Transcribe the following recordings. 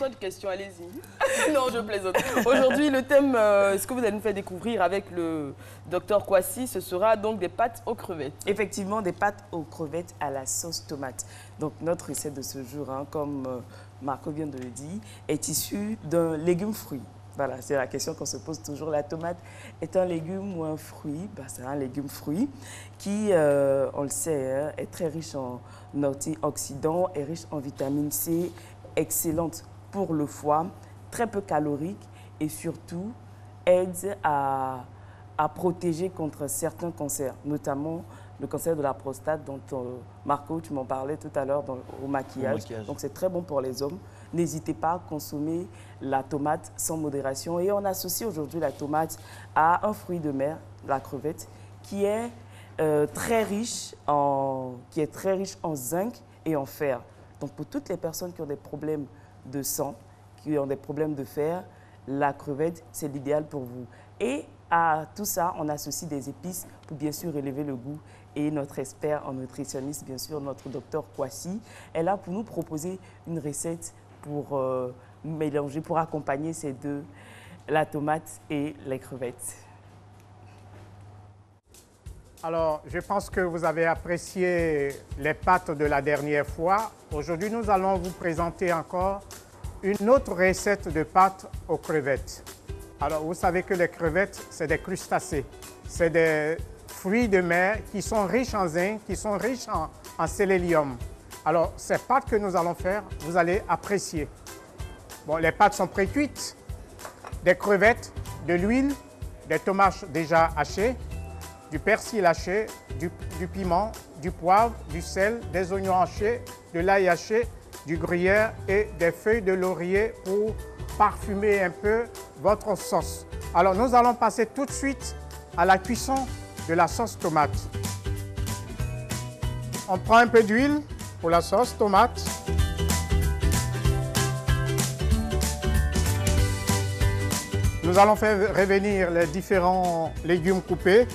reçois de questions, allez-y. Non, je plaisante. Aujourd'hui, le thème, ce que vous allez nous faire découvrir avec le docteur Kwasi, ce sera donc des pâtes aux crevettes. Effectivement, des pâtes aux crevettes à la sauce tomate. Donc, notre recette de ce jour, hein, comme Marco vient de le dire, est issue d'un légume-fruit. Voilà, c'est la question qu'on se pose toujours. La tomate est un légume ou un fruit? C'est un légume-fruit qui, on le sait, hein, est très riche en antioxydants et riche en vitamine C, excellente pour le foie, très peu calorique et surtout aide à protéger contre certains cancers, notamment le cancer de la prostate dont Marco, tu m'en parlais tout à l'heure au maquillage. Donc c'est très bon pour les hommes. N'hésitez pas à consommer la tomate sans modération. Et on associe aujourd'hui la tomate à un fruit de mer, la crevette, qui est très riche en zinc et en fer. Donc pour toutes les personnes qui ont des problèmes de sang, qui ont des problèmes de fer, la crevette, c'est l'idéal pour vous. Et à tout ça, on associe des épices pour bien sûr élever le goût. Et notre expert en nutritionniste, bien sûr, notre docteur Kwasi, est là pour nous proposer une recette pour mélanger, pour accompagner ces deux, la tomate et les crevettes. Alors, je pense que vous avez apprécié les pâtes de la dernière fois. Aujourd'hui, nous allons vous présenter encore une autre recette de pâtes aux crevettes. Alors, vous savez que les crevettes, c'est des crustacés. C'est des fruits de mer qui sont riches en zinc, qui sont riches en sélénium. Alors, ces pâtes que nous allons faire, vous allez apprécier. Bon, les pâtes sont pré-cuites. Des crevettes, de l'huile, des tomates déjà hachées, du persil haché, du piment, du poivre, du sel, des oignons hachés, de l'ail haché, du gruyère et des feuilles de laurier pour parfumer un peu votre sauce. Alors, nous allons passer tout de suite à la cuisson de la sauce tomate. On prend un peu d'huile pour la sauce tomate. Nous allons faire revenir les différents légumes coupés,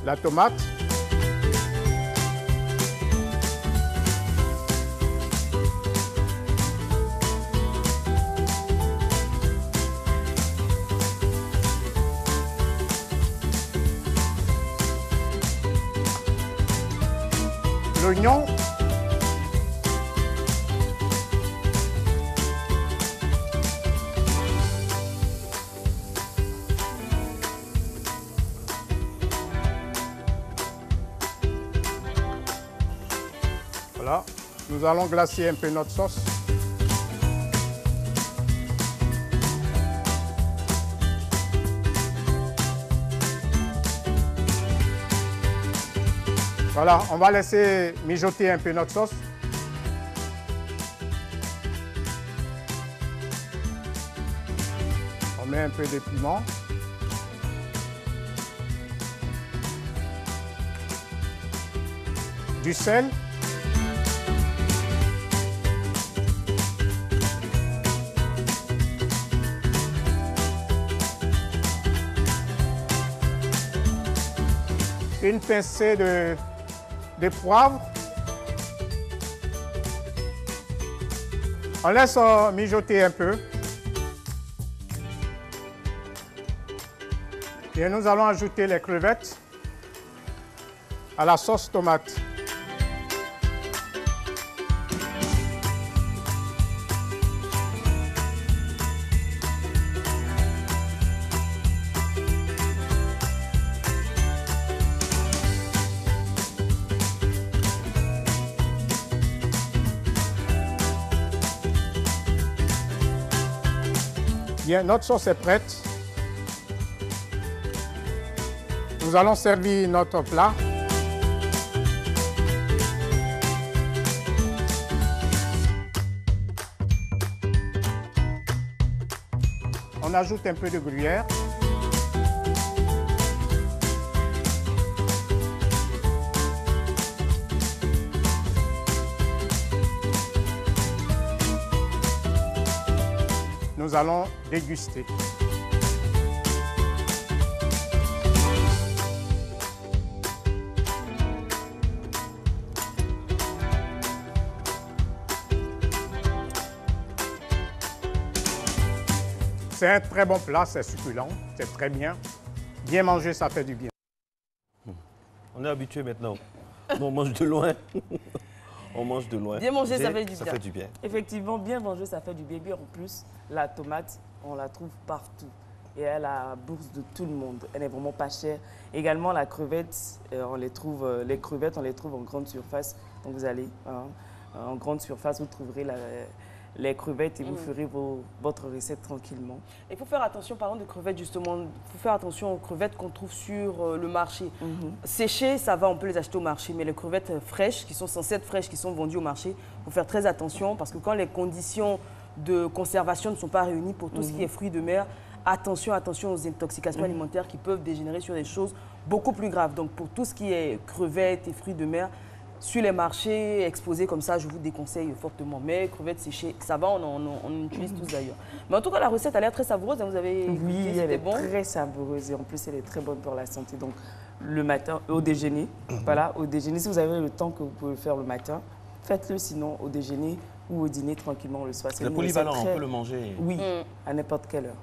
la tomate, l'oignon, voilà, nous allons glacer un peu notre sauce. Voilà, on va laisser mijoter un peu notre sauce. On met un peu de piment. Du sel. Une pincée de poivre. On laisse mijoter un peu. Et nous allons ajouter les crevettes à la sauce tomate. Bien, notre sauce est prête. Nous allons servir notre plat. On ajoute un peu de gruyère. Nous allons déguster. C'est un très bon plat, c'est succulent, c'est très bien. Bien manger, ça fait du bien. On est habitué maintenant. On mange de loin. On mange de loin. Bien manger, ça fait du bien. Ça fait du bien. Effectivement, bien manger, ça fait du bien. Et en plus, la tomate, on la trouve partout. Et elle a la bourse de tout le monde. Elle n'est vraiment pas chère. Également, la crevette, les crevettes, on les trouve en grande surface. Donc, vous allez en grande surface, vous trouverez les crevettes et vous ferez votre recette tranquillement. Il faut faire attention, parlant de crevettes justement, il faut faire attention aux crevettes qu'on trouve sur le marché. Séchées, ça va, on peut les acheter au marché, mais les crevettes fraîches, qui sont censées être fraîches, qui sont vendues au marché, il faut faire très attention parce que quand les conditions de conservation ne sont pas réunies pour tout ce qui est fruits de mer, attention aux intoxications alimentaires qui peuvent dégénérer sur des choses beaucoup plus graves. Donc pour tout ce qui est crevettes et fruits de mer, sur les marchés exposés comme ça, je vous déconseille fortement. Mais crevettes séchées, ça va, on utilise tous d'ailleurs. Mais en tout cas, la recette a l'air très savoureuse. Vous avez Oui, elle est bon. très savoureuse et en plus, elle est très bonne pour la santé. Donc, le matin, au déjeuner, voilà, au déjeuner, si vous avez le temps que vous pouvez le faire le matin, faites-le sinon au déjeuner ou au dîner tranquillement le soir. C'est polyvalent, on peut le manger. Oui, à n'importe quelle heure.